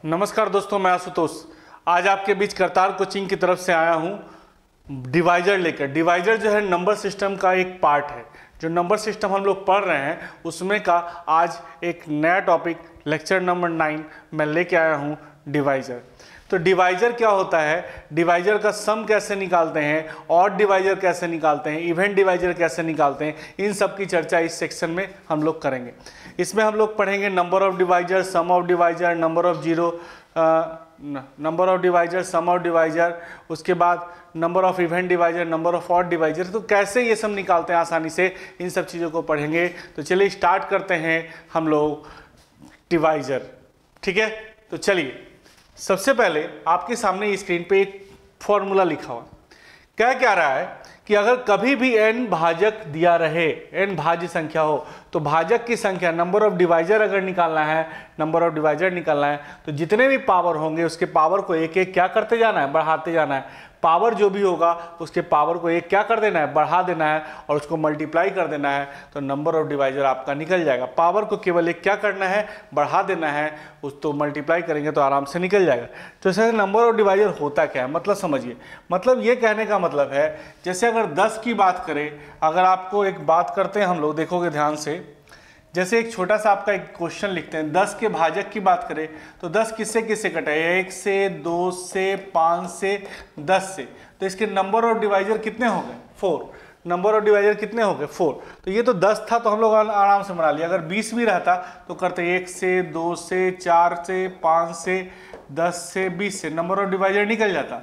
नमस्कार दोस्तों, मैं आशुतोष आज आपके बीच करतार कोचिंग की तरफ से आया हूँ डिवाइजर लेकर। डिवाइजर जो है नंबर सिस्टम का एक पार्ट है। जो नंबर सिस्टम हम लोग पढ़ रहे हैं उसमें का आज एक नया टॉपिक लेक्चर नंबर 9 मैं लेके आया हूँ डिवाइजर। तो डिवाइजर क्या होता है, डिवाइजर का सम कैसे निकालते हैं, ऑड डिवाइजर कैसे निकालते हैं, इवेंट डिवाइजर कैसे निकालते हैं, इन सब की चर्चा इस सेक्शन में हम लोग करेंगे। इसमें हम लोग पढ़ेंगे number of divisor, sum of divisor, number of zero, number of divisor, sum of divisor, उसके बाद number of even divisor, number of odd divisor. तो कैसे ये सब निकालते हैं आसानी से, इन सब चीज़ों को पढ़ेंगे। तो चलिए स्टार्ट करते हैं हम लोग डिवाइजर। ठीक है, तो चलिए सबसे पहले आपके सामने स्क्रीन पे एक फॉर्मूला लिखा हुआ क्या रहा है कि अगर कभी भी n भाजक दिया रहे, n भाज्य संख्या हो, तो भाजक की संख्या नंबर ऑफ डिवाइजर अगर निकालना है, नंबर ऑफ डिवाइजर निकालना है, तो जितने भी पावर होंगे उसके पावर को एक एक क्या करते जाना है, बढ़ाते जाना है। पावर जो भी होगा उसके पावर को एक क्या कर देना है, बढ़ा देना है, और उसको मल्टीप्लाई कर देना है, तो नंबर ऑफ डिवाइजर आपका निकल जाएगा। पावर को केवल एक क्या करना है, बढ़ा देना है, उस तो मल्टीप्लाई करेंगे तो आराम से निकल जाएगा। तो जैसे नंबर ऑफ डिवाइजर होता क्या है, मतलब समझिए। मतलब ये कहने का मतलब है, जैसे अगर 10 की बात करें, अगर आपको एक बात करते हैं हम लोग, देखोगे ध्यान से, जैसे एक छोटा सा आपका एक क्वेश्चन लिखते हैं, 10 के भाजक की बात करें तो 10 किससे किससे कटा है, 1 से, 2 से, 5 से, 10 से। तो इसके नंबर ऑफ डिवाइजर कितने हो गए, 4। नंबर ऑफ डिवाइजर कितने हो गए, 4। तो ये तो 10 था तो हम लोग आराम से बना लिया। अगर 20 भी रहता तो करते 1 से, 2 से, 4 से, 5 से, 10 से, 20 से, नंबर ऑफ डिवाइजर निकल जाता।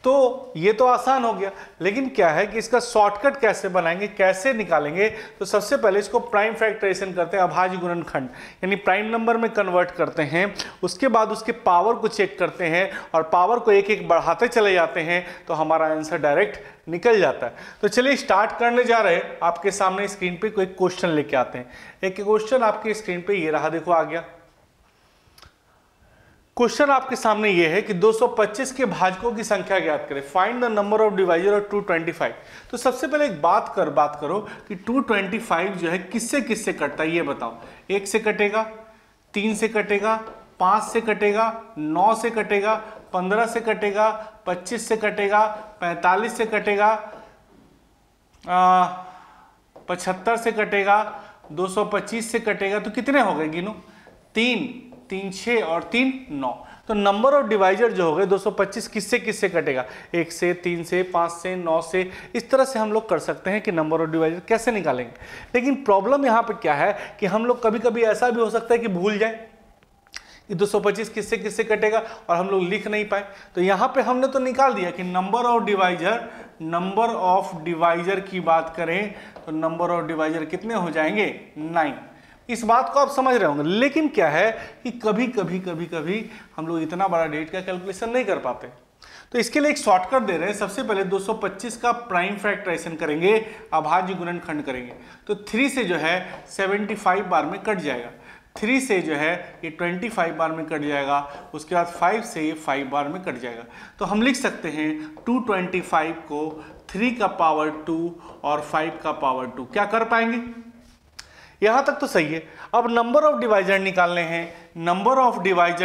तो ये तो आसान हो गया, लेकिन क्या है कि इसका शॉर्टकट कैसे बनाएंगे, कैसे निकालेंगे। तो सबसे पहले इसको प्राइम फैक्टराइजेशन करते हैं, अभाज्य गुणनखंड यानी प्राइम नंबर में कन्वर्ट करते हैं। उसके बाद उसके पावर को चेक करते हैं और पावर को एक एक बढ़ाते चले जाते हैं, तो हमारा आंसर डायरेक्ट निकल जाता है। तो चलिए स्टार्ट करने जा रहे हैं। आपके सामने स्क्रीन पे कोई क्वेश्चन लेके आते हैं। एक क्वेश्चन आपके स्क्रीन पे ये रहा, देखो आ गया। क्वेश्चन आपके सामने ये है कि 225 के भाजकों की संख्या ज्ञात करें, find the number of divisor of 225। तो सबसे पहले एक बात करो कि 225 जो है किससे किससे कटता है ये बताओ। 1 से कटेगा, 3 से कटेगा, 5 से कटेगा, 9 से कटेगा, 15 से कटेगा, 25 से कटेगा, 45 से कटेगा, 75 से कटेगा, 225 से कटेगा। तो कितने हो गए, गिनो। 3 6 और 3 9। तो नंबर ऑफ डिवाइजर जो हो गए 225 किससे किससे कटेगा, 1 से, 3 से, 5 से, 9 से। इस तरह से हम लोग कर सकते हैं कि नंबर ऑफ डिवाइजर कैसे निकालेंगे। लेकिन प्रॉब्लम यहाँ पे क्या है कि हम लोग कभी कभी ऐसा भी हो सकता है कि भूल जाए कि 225 किससे किससे कटेगा और हम लोग लिख नहीं पाए। तो यहाँ पे हमने तो निकाल दिया कि नंबर ऑफ डिवाइजर की बात करें तो नंबर ऑफ डिवाइजर कितने हो जाएंगे, 9। इस बात को आप समझ रहे होंगे। लेकिन क्या है कि कभी कभी हम लोग इतना बड़ा डेट का कैलकुलेशन नहीं कर पाते। तो इसके लिए एक शॉर्टकट दे रहे हैं। सबसे पहले 225 का प्राइम फैक्टराइजेशन करेंगे, अभाज्य गुणनखंड करेंगे। तो 3 से जो है 75 बार में कट जाएगा, 3 से जो है ये 25 बार में कट जाएगा, उसके बाद 5 से ये 5 बार में कट जाएगा। तो हम लिख सकते हैं 225 को 3 का पावर 2 और 5 का पावर 2। क्या कर पाएंगे, यहां तक तो सही है। अब नंबर ऑफ डिवाइजर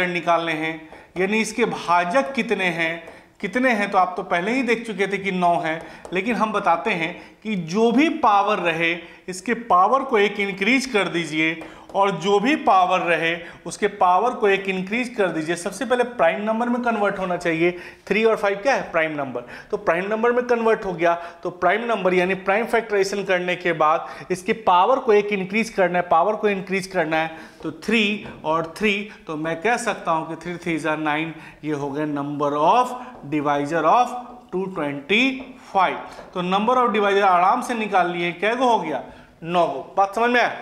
निकालने हैं, यानी इसके भाजक कितने हैं। तो आप तो पहले ही देख चुके थे कि 9 है, लेकिन हम बताते हैं कि जो भी पावर रहे इसके पावर को एक इंक्रीज कर दीजिए, और जो भी पावर रहे उसके पावर को एक इंक्रीज कर दीजिए। सबसे पहले प्राइम नंबर में कन्वर्ट होना चाहिए। 3 और 5 क्या है, प्राइम नंबर। तो प्राइम नंबर में कन्वर्ट हो गया, तो प्राइम नंबर यानी प्राइम फैक्टराइजेशन करने के बाद इसके पावर को एक इंक्रीज करना है, तो 3 और 3, तो मैं कह सकता हूं कि 3 3 जा 9। ये हो गए नंबर ऑफ डिवाइजर ऑफ 225। तो नंबर ऑफ डिवाइजर आराम से निकाल लिए, क्या गो हो गया, 9 गो। बात समझ में आया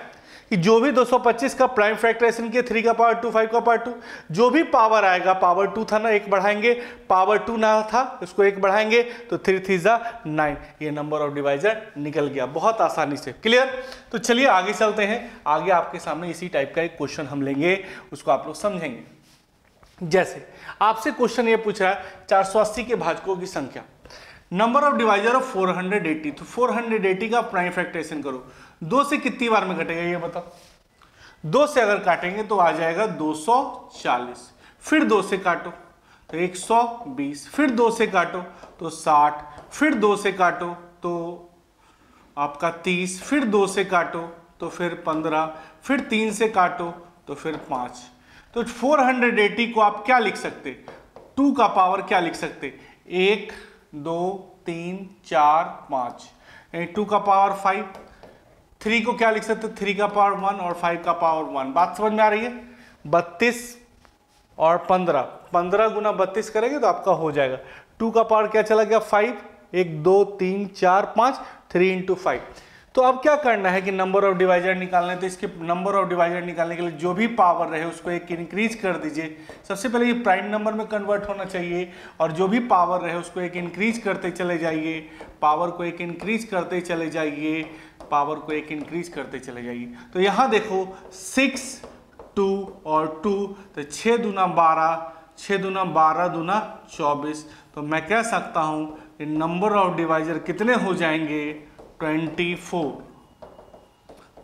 कि जो भी 225 का प्राइम फैक्टराइजेशन के 3 का पावर 2, 5 का पावर 2, जो भी पावर आएगा, पावर 2 था ना, 1 बढ़ाएंगे, पावर 2 ना था उसको 1 बढ़ाएंगे, तो 3 3 जा 9। ये नंबर ऑफ डिवाइजर निकल गया बहुत आसानी से। क्लियर। तो चलिए आगे चलते हैं। आगे आपके सामने इसी टाइप का एक क्वेश्चन हम लेंगे, उसको आप लोग समझेंगे। जैसे आपसे क्वेश्चन ये पूछ रहा है 480 के भाजकों की संख्या, नंबर ऑफ डिवाइजर ऑफ 480। तो 480 का प्राइम फैक्टराइजेशन करो, 2 से कितनी बार में कटेगा ये बताओ। 2 से अगर काटेंगे तो आ जाएगा 240। फिर 2 से काटो तो 120, फिर 2 से काटो तो 60, फिर 2 से काटो तो आपका 30, फिर 2 से काटो तो फिर 15, फिर 3 से काटो तो फिर 5। तो 480 को आप क्या लिख सकते, 2 का पावर क्या लिख सकते, 1 2 3 4 5, 2 का पावर 5, 3 को क्या लिख सकते, 3 का पावर 1 और 5 का पावर 1। बात समझ में आ रही है। 32 और 15, 15 गुना 32 करेंगे तो आपका हो जाएगा। 2 का पावर क्या चला गया 5, 1 2 3 4 5, 3 इंटू 5। तो अब क्या करना है कि नंबर ऑफ डिवाइजर निकालना है, तो इसके नंबर ऑफ डिवाइजर निकालने के लिए जो भी पावर रहे उसको एक इंक्रीज कर दीजिए। सबसे पहले ये प्राइम नंबर में कन्वर्ट होना चाहिए और जो भी पावर रहे उसको एक इंक्रीज करते चले जाइए, पावर को एक इंक्रीज करते चले जाइए, पावर को एक इंक्रीज करते चले जाइए। तो यहाँ देखो 6 2 और 2, तो 6 दूना 12, 6 दूना 12 दूना 24। तो मैं कह सकता हूँ कि नंबर ऑफ डिवाइजर कितने हो जाएंगे, 24।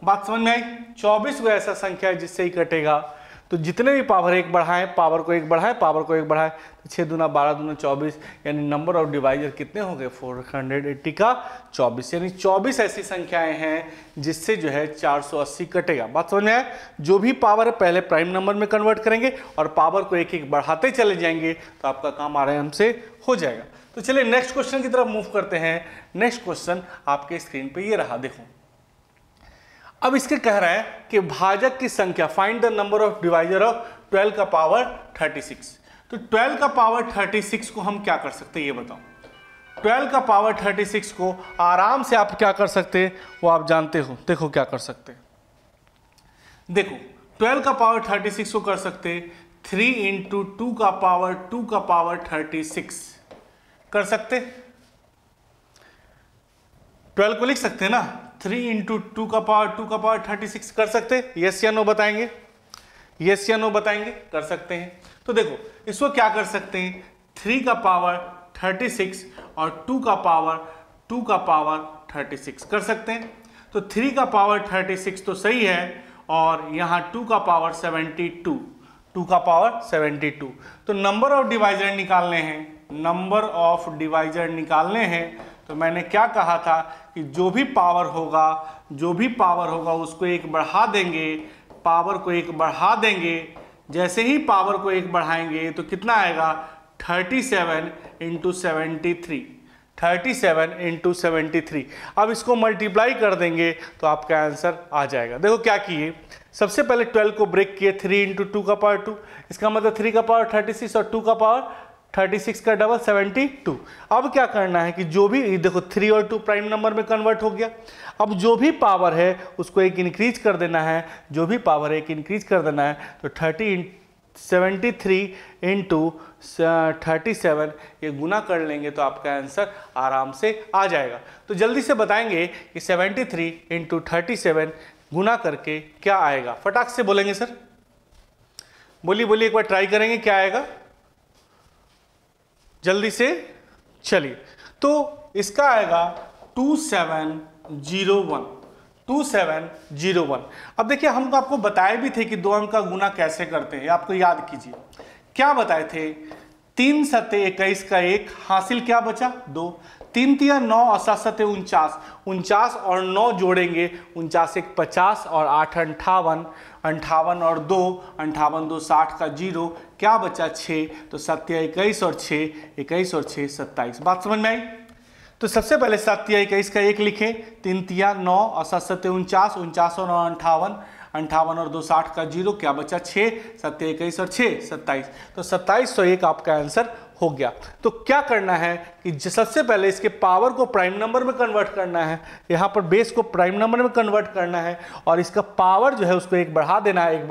बात समझ में आई। 24 वो ऐसा संख्या है जिससे ही कटेगा। तो जितने भी पावर एक बढ़ाएं, पावर को एक बढ़ाएं, पावर को एक बढ़ाएं, तो 6 दूना 12 दूना 24, यानी नंबर ऑफ डिवाइजर कितने हो गए, 480 का 24। यानी 24 ऐसी संख्याएं हैं जिससे जो है 480 कटेगा। बात समझ में आया। जो भी पावर है पहले प्राइम नंबर में कन्वर्ट करेंगे और पावर को एक एक बढ़ाते चले जाएंगे तो आपका काम आराम से हो जाएगा। तो चलिए नेक्स्ट क्वेश्चन की तरफ मूव करते हैं। नेक्स्ट क्वेश्चन आपके स्क्रीन पे ये रहा, देखो। अब इसके कह रहा है कि भाजक की संख्या, find the number of divisor of 12 का पावर 36। तो 12 का पावर 36 को हम क्या कर सकते हैं ये बताओ। 12 का पावर 36 को आराम से आप क्या कर सकते हैं वो आप जानते हो। देखो क्या कर सकते हैं, देखो 12 का पावर 36 को कर सकते 3 इंटू 2 का पावर 36 कर सकते। 12 को लिख सकते हैं ना, 3 इंटू 2 का पावर 36 कर सकते। यस या नो बताएंगे, यस या नो बताएंगे, कर सकते हैं। तो देखो इसको क्या कर सकते हैं, 3 का पावर 36 और 2 का पावर 36 कर सकते हैं। तो 3 का पावर 36 तो सही है और यहाँ 2 का पावर 72, 2 का पावर 72। तो नंबर ऑफ डिवाइजर निकालने हैं, नंबर ऑफ डिवाइजर निकालने हैं। तो मैंने क्या कहा था कि जो भी पावर होगा उसको एक बढ़ा देंगे, पावर को एक बढ़ा देंगे। जैसे ही पावर को एक बढ़ाएंगे तो कितना आएगा, 37 इंटू 73, 37 इंटू 73। अब इसको मल्टीप्लाई कर देंगे तो आपका आंसर आ जाएगा। देखो क्या किए, सबसे पहले 12 को ब्रेक किए, 3 इंटू 2 का पावर 2, इसका मतलब 3 का पावर 36 और 2 का पावर 36 का डबल 72। अब क्या करना है कि जो भी, देखो 3 और 2 प्राइम नंबर में कन्वर्ट हो गया। अब जो भी पावर है उसको एक इंक्रीज कर देना है, जो भी पावर है एक इंक्रीज कर देना है। तो 73 इंटू 37 ये गुना कर लेंगे तो आपका आंसर आराम से आ जाएगा। तो जल्दी से बताएंगे कि 73 इंटू 37 गुना करके क्या आएगा। फटाक से बोलेंगे सर, बोलिए एक बार ट्राई करेंगे क्या आएगा जल्दी से। चलिए तो इसका आएगा 2701, 2701। अब देखिए हम आपको बताए भी थे कि 2 अंक का गुना कैसे करते हैं, आपको याद कीजिए। क्या बताए थे, 3 सत्ते 21 का 1 हासिल क्या बचा 2, 3 तिया 9 और 7 सत्ते 49, 49 और 9 जोड़ेंगे 49 1 50 और 8 58, 58 और 2 58 2 60 का 0 क्या बचा 6। तो 7 21 और 6 21 और 6 27। बात समझ में आई। तो सबसे पहले 7 21 का 1 लिखें, 3 तिया 9 और 7 सत्ते 49, 49 और 9 58, 58 और 2 60 का 0 क्या बचा 6, 7 21 और 6 27। तो 2701 आपका आंसर हो गया। तो क्या करना है कि सबसे पहले इसके पावर को प्राइम नंबर में कन्वर्ट करना है, यहाँ पर बेस को प्राइम नंबर में कन्वर्ट करना है और इसका पावर जो है उसको एक बढ़ा देना है,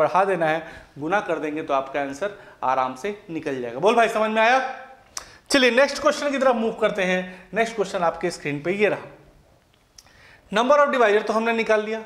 गुना कर देंगे तो आपका आंसर आराम से निकल जाएगा। बोल भाई समझ में आया। चलिए नेक्स्ट क्वेश्चन की तरफ मूव करते हैं। नेक्स्ट क्वेश्चन आपके स्क्रीन पे ये रहा। नंबर ऑफ डिवाइजर तो हमने निकाल लिया।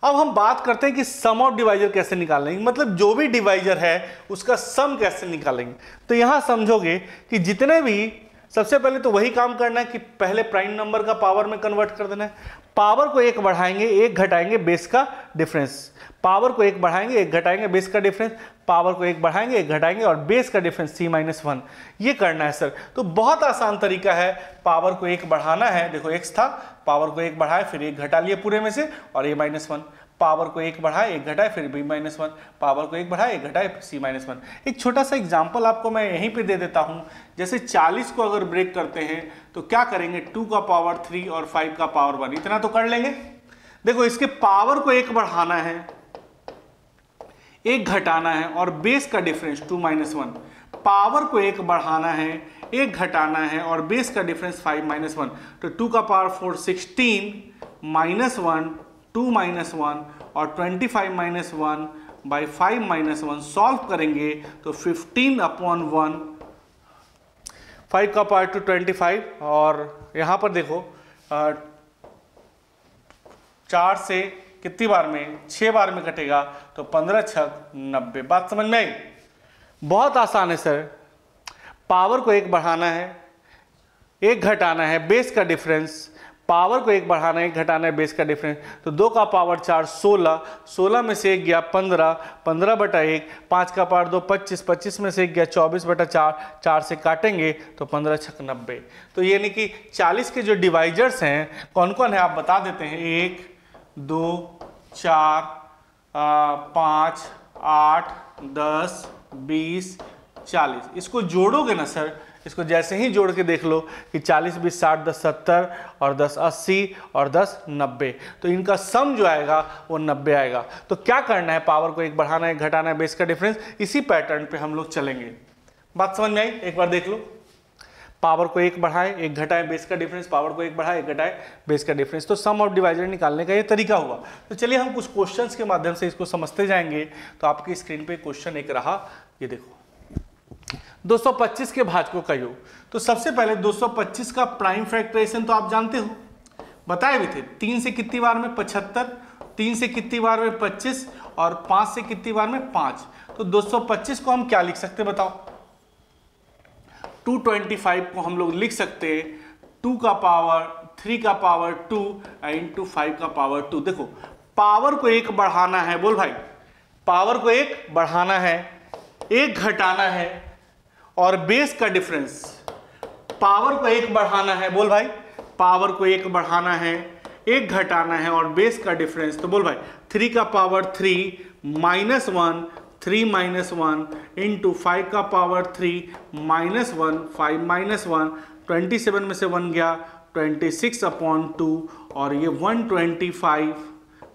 अब हम बात करते हैं कि सम ऑफ डिवाइजर कैसे निकालेंगे, मतलब जो भी डिवाइजर है उसका सम कैसे निकालेंगे। तो यहां समझोगे कि जितने भी सबसे पहले तो वही काम करना है कि पहले प्राइम नंबर का पावर में कन्वर्ट कर देना है। पावर को एक बढ़ाएंगे एक घटाएंगे बेस का डिफरेंस, पावर को एक बढ़ाएंगे एक घटाएंगे बेस का डिफरेंस, पावर को एक बढ़ाएंगे एक घटाएंगे और बेस का डिफरेंस c-1, ये करना है सर। तो बहुत आसान तरीका है, पावर को एक बढ़ाना है, देखो x था, पावर को एक बढ़ाए फिर एक घटा लिए पूरे में से और a-1, पावर को एक बढ़ाए एक घटाए फिर b-1, पावर को एक बढ़ाए एक घटाए c-1। एक छोटा सा एग्जांपल आपको मैं यहीं पे दे देता हूं, जैसे 40 को अगर ब्रेक करते हैं तो क्या करेंगे, 2 का पावर 3 और 5 का पावर 1, इतना तो कर लेंगे। देखो इसके पावर को एक बढ़ाना है एक घटाना है और बेस का डिफरेंस 2-1, पावर को एक बढ़ाना है एक घटाना है और बेस का डिफरेंस 5-1, तो 2 का पावर 4 16 -1 2-1 और 25-1 बाई 5-1 सॉल्व करेंगे तो 15/1, 5 का पावर 2 25 और यहाँ पर देखो 4 से कितनी बार में, 6 बार में कटेगा तो 15×6 = 90। बात समझ में आई? बहुत आसान है सर। पावर को एक बढ़ाना है एक घटाना है बेस का डिफरेंस, पावर को एक बढ़ाना है एक घटाना है बेस का डिफरेंस, तो 2 का पावर 4 16, 16 में से 1 गया 15, 15/1, 5 का पावर 2 25, 25 में से 1 गया 24/4, 4 से काटेंगे तो 15×6 = 90। तो यानी कि 40 के जो डिवाइजर्स हैं कौन कौन है आप बता देते हैं, 1 2 4 5 8 10 20 40। इसको जोड़ोगे ना सर, इसको जैसे ही जोड़ के देख लो कि 40 20 60 10 70 और 10 80 और 10 90, तो इनका सम जो आएगा वो 90 आएगा। तो क्या करना है, पावर को एक बढ़ाना है घटाना है बेस का डिफरेंस, इसी पैटर्न पे हम लोग चलेंगे। बात समझ में आई? एक बार देख लो, पावर को एक बढ़ाए एक घटाए बेस का डिफरेंस, पावर को एक बढ़ाए एक घटाए बेस का डिफरेंस, तो सम ऑफ डिवाइजर निकालने का ये तरीका हुआ। तो चलिए हम कुछ क्वेश्चंस के माध्यम से इसको समझते जाएंगे। तो आपकी स्क्रीन पे क्वेश्चन एक रहा, ये देखो 225 के भाजकों का योग। तो सबसे पहले 225 का प्राइम फैक्टराइजेशन तो आप जानते हो, बताए भी थे, 3 से कितनी बार में 75, 3 से कितनी बार में 25 और 5 से कितनी बार में 5। तो 225 को हम क्या लिख सकते बताओ, 225 को हम लोग लिख सकते 2 का पावर 3 का पावर 2 इंटू 5 का पावर 2। देखो पावर को एक बढ़ाना है, बोल भाई, पावर को एक बढ़ाना है एक घटाना है और बेस का डिफरेंस, पावर को एक बढ़ाना है, बोल भाई, पावर को एक बढ़ाना है एक घटाना है और बेस का डिफरेंस, तो बोल भाई 3 का पावर 3 -1 3 -1 इंटू 5 का पावर 3 -1 5 -1, 27 में से 1 गया 26/2 और ये 125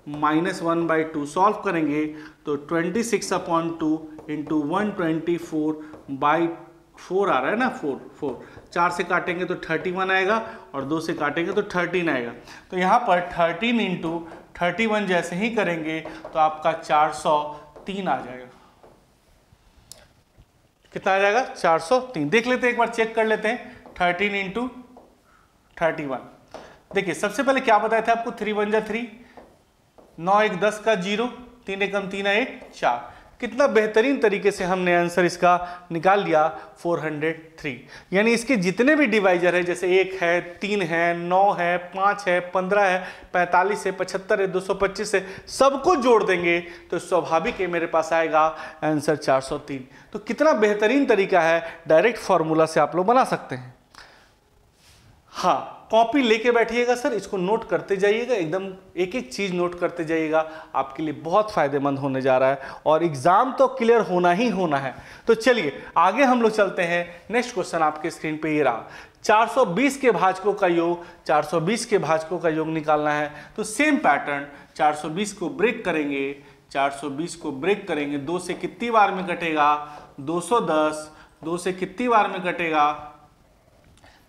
-1/2 सॉल्व करेंगे तो 26/2 इंटू 124/4 आ रहा है ना, 4 4 से काटेंगे तो 31 आएगा और 2 से काटेंगे तो 13 आएगा। तो यहाँ पर 13 इंटू 31 जैसे ही करेंगे तो आपका 403 आ जाएगा। कितना आ जाएगा? 403। देख लेते हैं, एक बार चेक कर लेते हैं। 13 इंटू 31, देखिए सबसे पहले क्या बताया था आपको, 3 1 जा 3, 9 1 10 का 0, 3 1 3 1 4। कितना बेहतरीन तरीके से हमने आंसर इसका निकाल लिया, 403। यानी इसके जितने भी डिवाइजर है, जैसे 1 है 3 है 9 है 5 है 15 है 45 है 75 है 225 है, सबको जोड़ देंगे तो स्वाभाविक है मेरे पास आएगा आंसर 403। तो कितना बेहतरीन तरीका है, डायरेक्ट फॉर्मूला से आप लोग बना सकते हैं। हाँ, कॉपी लेके बैठिएगा सर, इसको नोट करते जाइएगा, एकदम एक एक चीज नोट करते जाइएगा, आपके लिए बहुत फायदेमंद होने जा रहा है और एग्जाम तो क्लियर होना ही होना है। तो चलिए आगे हम लोग चलते हैं। नेक्स्ट क्वेश्चन आपके स्क्रीन पे ये रहा, 420 के भाजकों का योग, 420 के भाजकों का योग निकालना है। तो सेम पैटर्न, 420 को ब्रेक करेंगे, 420 को ब्रेक करेंगे, 2 से कितनी बार में कटेगा 210, 2 से कितनी बार में कटेगा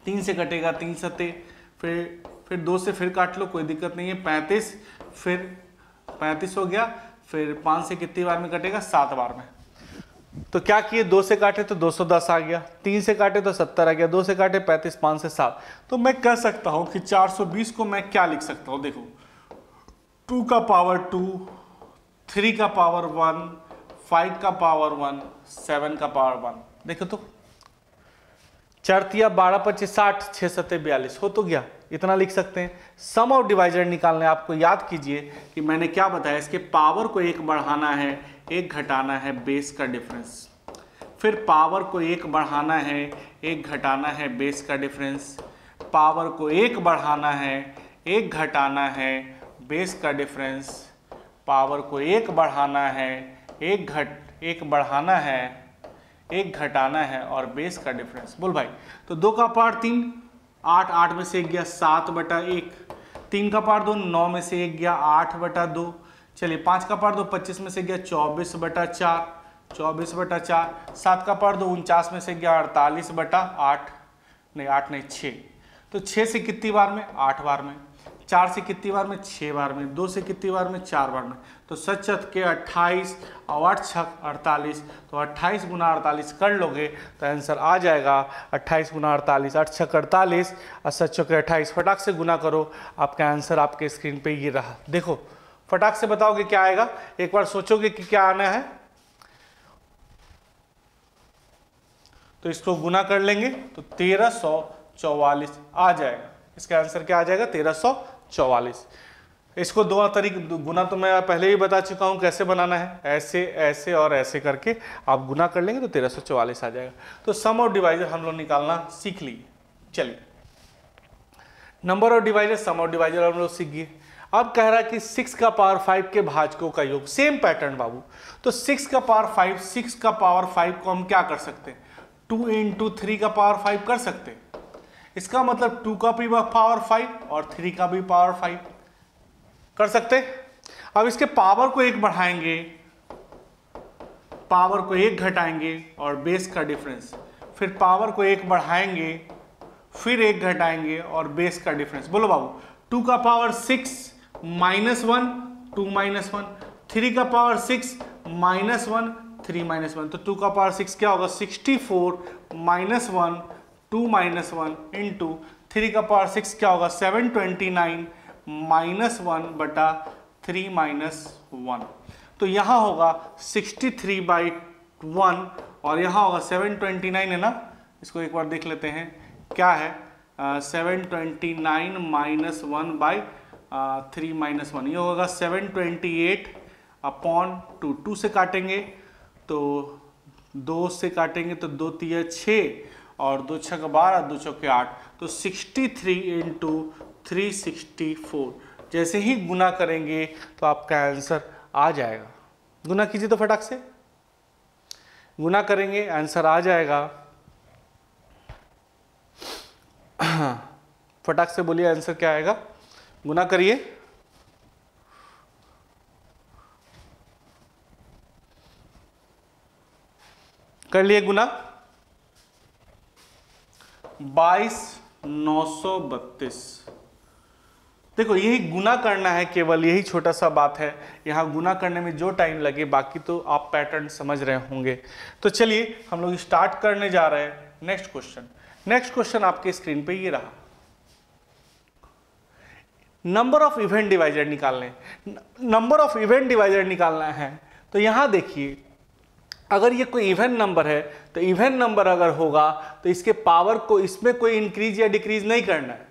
3 से कटेगा 3 सते, फिर 2 से फिर काट लो, कोई दिक्कत नहीं है, 35, फिर 35 हो गया, फिर 5 से कितनी बार में कटेगा 7 बार में। तो क्या किए, 2 से काटे तो 210 आ गया, 3 से काटे तो 70 आ गया, 2 से काटे 35, 5 से 7। तो मैं कह सकता हूं कि 420 को मैं क्या लिख सकता हूं, देखो 2 का पावर 2, 3 का पावर 1, 5 का पावर 1, 7 का पावर 1। देखो तो 4 12 25 60, 6 7 42 हो तो गया, इतना लिख सकते हैं। सम ऑफ डिवाइजर निकालना है आपको, याद कीजिए कि मैंने क्या बताया, इसके पावर को 1 बढ़ाना है, 1 घटाना है, बेस का डिफरेंस। फिर पावर को 1 बढ़ाना है, 1 घटाना है, बेस का डिफरेंस। पावर को 1 बढ़ाना है, 1 घटाना है, बेस का डिफरेंस। पावर को 1 बढ़ाना है, 1 बढ़ाना है, 1 घटाना है और बेस का डिफरेंस। बोल भाई, तो 2 का पावर 3, 8, 8 में से 1 गया 7/1। 3 का पावर 2, 9 में से 1 गया 8/2। चलिए 5 का पावर 2, 25 में से गया 24/4, 24/4। 7 का पावर 2, 49 में से गया 48/8, नहीं 8 नहीं 6। तो 6 से कितनी बार में, 8 बार में। 4 से कितनी बार में, 6 बार में। 2 से कितनी बार में, 4 बार में। तो 7 के 28 और 8 6 48, तो 28 × 48 कर लोगे तो आंसर आ जाएगा 28 × 48, 8 6 48 और 7 के 28। फटाक से गुना करो, आपका आंसर आपके स्क्रीन पे ये रहा। देखो फटाक से बताओगे क्या आएगा, एक बार सोचोगे कि क्या आना है, तो इसको गुना कर लेंगे तो 1344 आ जाएगा। इसका आंसर क्या आ जाएगा, 1344। इसको 2 तरीके गुना तो मैं पहले ही बता चुका हूं कैसे बनाना है, ऐसे ऐसे और ऐसे करके आप गुना कर लेंगे तो 1344 आ जाएगा। तो सम ऑफ डिवाइजर हम लोग निकालना सीख लिए। चलिए number of divisor, sum of divisor हम लोग सीख गए। अब कह रहा है कि 6 का पावर 5 के भाजकों का योग, सेम पैटर्न बाबू। तो 6 का पावर 5, 6 का पावर 5 को हम क्या कर सकते हैं, 2 × 3 का पावर 5 कर सकते हैं। इसका मतलब 2 का भी पावर 5 और 3 का भी पावर 5 कर सकते। अब इसके पावर को 1 बढ़ाएंगे, पावर को 1 घटाएंगे और बेस का डिफरेंस। फिर पावर को 1 बढ़ाएंगे, फिर 1 घटाएंगे और बेस का डिफरेंस। बोलो बाबू, 2 का पावर 6 -1 2 -1, 3 का पावर 6 -1 3 -1। तो 2 का पावर 6 क्या होगा, 64 -1 2 -1 इंटू 3 का पावर 6 क्या होगा, 729 -1/3 -1। तो यहाँ होगा 63/1 और यहाँ होगा 729 है ना। इसको एक बार देख लेते हैं क्या है, 729 -1/3 -1, ये होगा 728/2। 2 से काटेंगे तो 2 से काटेंगे तो 2 3 6 और 2 6 12, 2 4 8, तो 63 × 364। जैसे ही गुना करेंगे तो आपका आंसर आ जाएगा। गुना कीजिए तो फटाक से, गुना करेंगे आंसर आ जाएगा। फटाक से बोलिए आंसर क्या आएगा, गुना करिए। कर लिए गुना, 22,932। देखो यही गुना करना है, केवल यही छोटा सा बात है, यहाँ गुना करने में जो टाइम लगे, बाकी तो आप पैटर्न समझ रहे होंगे। तो चलिए हम लोग स्टार्ट करने जा रहे हैं नेक्स्ट क्वेश्चन। नेक्स्ट क्वेश्चन आपके स्क्रीन पे ये रहा, नंबर ऑफ इवेंट डिवाइजर निकालने। नंबर ऑफ इवेंट डिवाइजर निकालना है तो यहाँ देखिए, अगर ये कोई इवन नंबर है तो इवन नंबर अगर होगा तो इसके पावर को, इसमें कोई इंक्रीज या डिक्रीज नहीं करना है।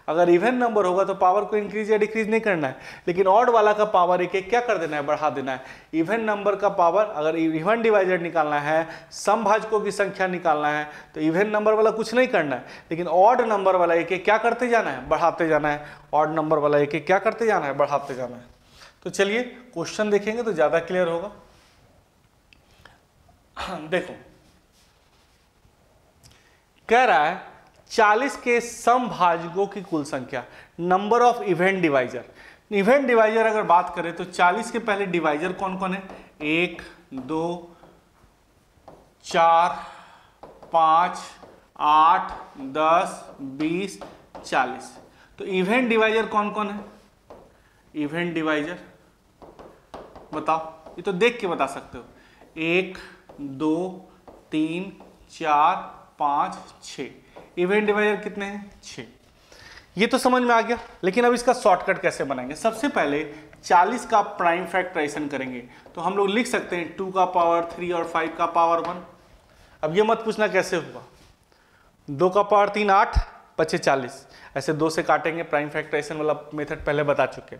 अगर इवन नंबर होगा तो पावर को इंक्रीज या डिक्रीज नहीं करना है, लेकिन ऑड वाला का पावर एक क्या कर देना है, बढ़ा देना है। इवन नंबर का पावर, अगर इवन डिवाइजर निकालना है, समभाजकों की संख्या निकालना है, तो इवन नंबर वाला कुछ नहीं करना है, लेकिन ऑड नंबर वाला एक क्या करते जाना है, बढ़ाते जाना है। ऑड नंबर वाला एक क्या करते जाना है, बढ़ाते जाना है। तो चलिए क्वेश्चन देखेंगे तो ज्यादा क्लियर होगा। देखो कह रहा है 40 के समभाजकों की कुल संख्या, number of even divisor. Even divisor अगर बात करें तो 40 के पहले डिवाइजर कौन कौन है, 1 2 4 5 8 10 20 40। तो इवेंट डिवाइजर कौन कौन है, इवेंट डिवाइजर बताओ, ये तो देख के बता सकते हो। 1 2 3 4 5 6 इवेंट डिवाइजर कितने हैं, 6। ये तो समझ में आ गया, लेकिन अब इसका शॉर्टकट कैसे बनाएंगे। सबसे पहले 40 का प्राइम फैक्टराइजेशन करेंगे तो हम लोग लिख सकते हैं 2 का पावर 3 और 5 का पावर 1। अब ये मत पूछना कैसे होगा, 2 का पावर 3 8 25 40, ऐसे 2 से काटेंगे, प्राइम फैक्टराइजेशन वाला मेथड पहले बता चुके।